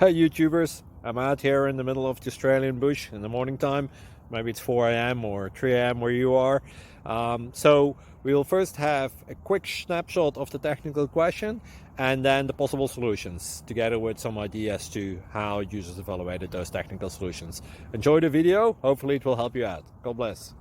Hey YouTubers, I'm out here in the middle of the Australian bush in the morning time. Maybe it's 4 a.m. or 3 a.m. where you are. So we'll first have a quick snapshot of the technical question and then the possible solutions, together with some ideas to how users evaluated those technical solutions. Enjoy the video, hopefully it will help you out. God bless.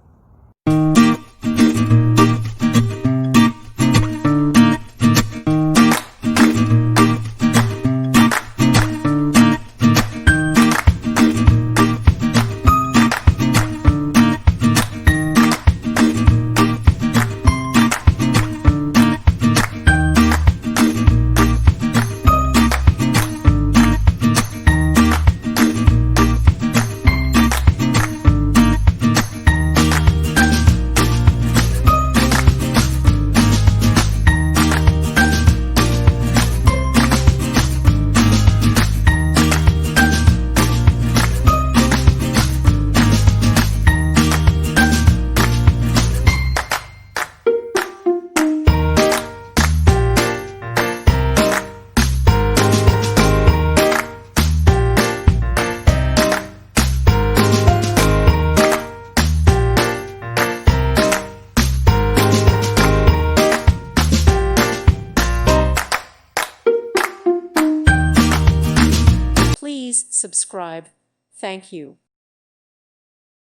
Please subscribe. Thank you.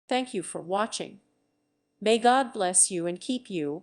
Thank you for watching. May God bless you and keep you.